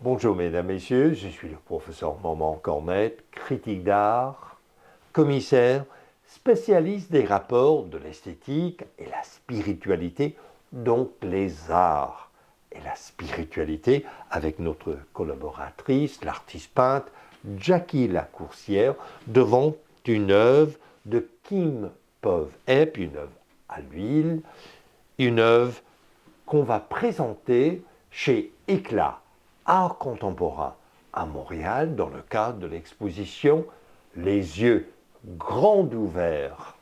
Bonjour mesdames, messieurs, je suis le professeur Normand Cornette, critique d'art, commissaire, spécialiste des rapports de l'esthétique et la spiritualité, donc les arts et la spiritualité, avec notre collaboratrice, l'artiste peintre Jackie Lacourcière, devant une œuvre de Kim Pov-Epp, une œuvre à l'huile, une œuvre qu'on va présenter chez Éclat Art contemporain à Montréal dans le cadre de l'exposition Les yeux grands ouverts.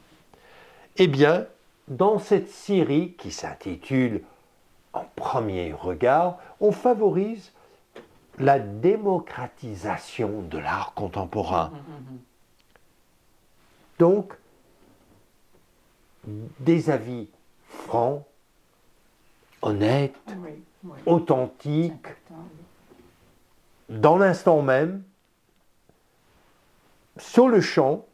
Eh bien, dans cette série qui s'intitule En premier regard, on favorise la démocratisation de l'art contemporain. Donc, des avis francs, honnêtes, authentiques, dans l'instant même, sur le champ.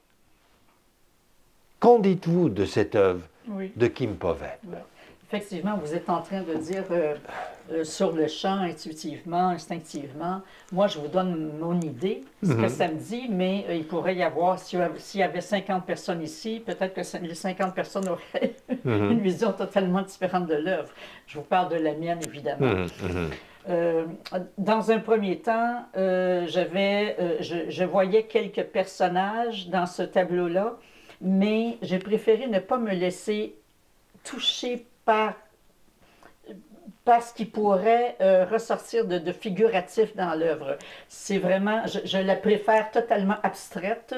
Qu'en dites-vous de cette œuvre de Kim Pov-Epp? Effectivement, vous êtes en train de dire sur le champ, intuitivement, instinctivement. Moi, je vous donne mon idée, ce que ça me dit, mais il pourrait y avoir, s'il y avait 50 personnes ici, peut-être que les 50 personnes auraient une vision totalement différente de l'œuvre. Je vous parle de la mienne, évidemment. Dans un premier temps, je voyais quelques personnages dans ce tableau-là, mais j'ai préféré ne pas me laisser toucher par ce qui pourrait ressortir de figuratif dans l'œuvre. C'est vraiment, je la préfère totalement abstraite.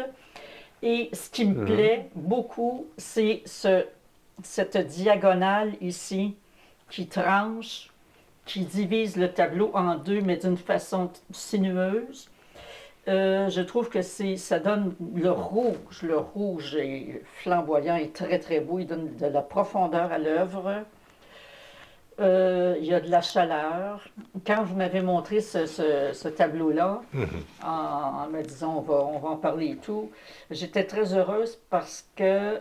Et ce qui me plaît beaucoup, c'est cette diagonale ici qui tranche, qui divise le tableau en deux, mais d'une façon sinueuse. Je trouve que ça donne le rouge. Le rouge est flamboyant et très très beau. Il donne de la profondeur à l'œuvre. Il y a de la chaleur. Quand vous m'avez montré ce tableau-là, en me disant on va en parler et tout, j'étais très heureuse parce que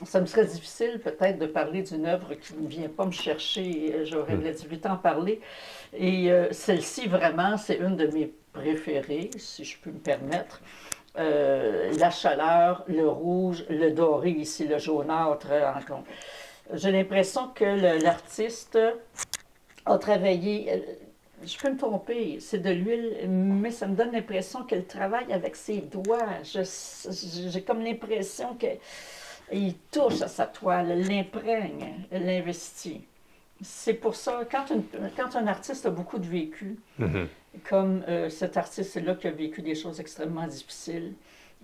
ça me serait difficile peut-être de parler d'une œuvre qui ne vient pas me chercher. J'aurais de la difficulté à en parler. Et celle-ci, vraiment, c'est une de mes préférées, si je peux me permettre. La chaleur, le rouge, le doré ici, le jaunâtre. J'ai l'impression que l'artiste a travaillé, je peux me tromper, c'est de l'huile, mais ça me donne l'impression qu'elle travaille avec ses doigts. J'ai comme l'impression qu'il touche à sa toile, l'imprègne, l'investit. C'est pour ça, quand un artiste a beaucoup de vécu, comme cet artiste-là qui a vécu des choses extrêmement difficiles,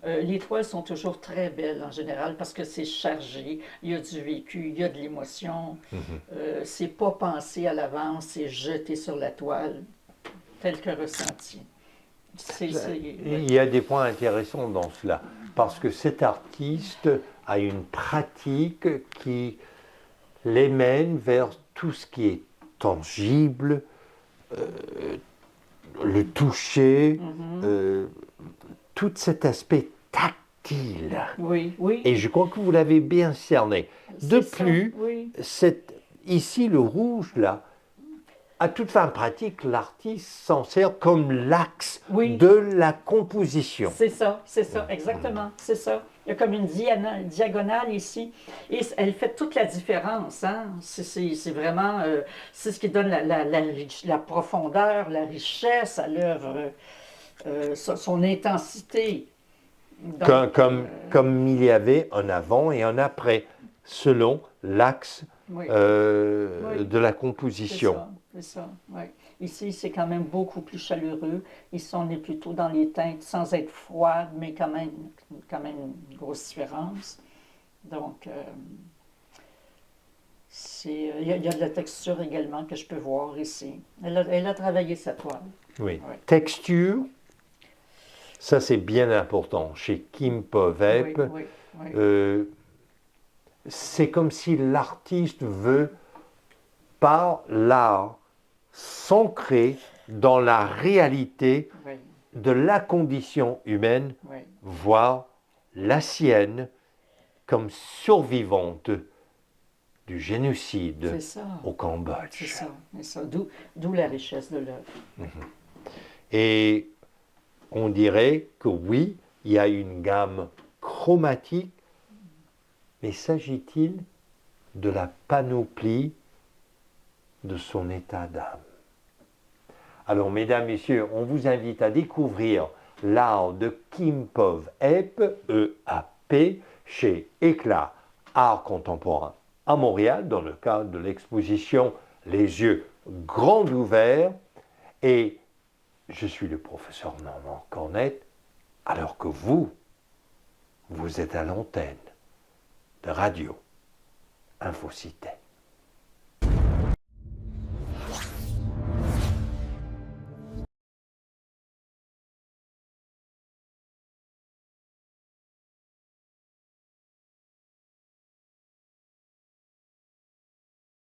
les toiles sont toujours très belles en général parce que c'est chargé, il y a du vécu, il y a de l'émotion. C'est pas pensé à l'avance, c'est jeté sur la toile, tel que ressenti. Il y a des points intéressants dans cela, parce que cet artiste a une pratique qui les mène vers tout ce qui est tangible, le toucher, tout cet aspect tactile. Oui. Et je crois que vous l'avez bien cerné. De plus, ici, le rouge, là, à toute fin pratique, l'artiste s'en sert comme l'axe de la composition. C'est ça, exactement, c'est ça. Il y a comme une diagonale ici, et elle fait toute la différence. Hein? C'est vraiment, c'est ce qui donne la profondeur, la richesse à l'œuvre, son intensité. Donc, comme il y avait un avant et un après, selon l'axe de la composition. C'est ça, oui. Ici, c'est quand même beaucoup plus chaleureux. Ici, on est plutôt dans les teintes sans être froide, mais quand même une grosse différence. Donc, il y a de la texture également que je peux voir ici. Elle a travaillé sa toile. Oui. Texture, ça c'est bien important. Chez Kim Pov-Epp, c'est comme si l'artiste veut, par l'art, s'ancrer dans la réalité de la condition humaine, voire la sienne, comme survivante du génocide au Cambodge. C'est ça. D'où la richesse de l'œuvre. Et on dirait que oui, il y a une gamme chromatique, mais s'agit-il de la panoplie de son état d'âme? Alors, mesdames, messieurs, on vous invite à découvrir l'art de Kimpov Epp, E-A-P, chez Éclat Art Contemporain à Montréal, dans le cadre de l'exposition Les yeux grands ouverts. Et je suis le professeur Normand Cornette, alors que vous êtes à l'antenne de Radio Infocité.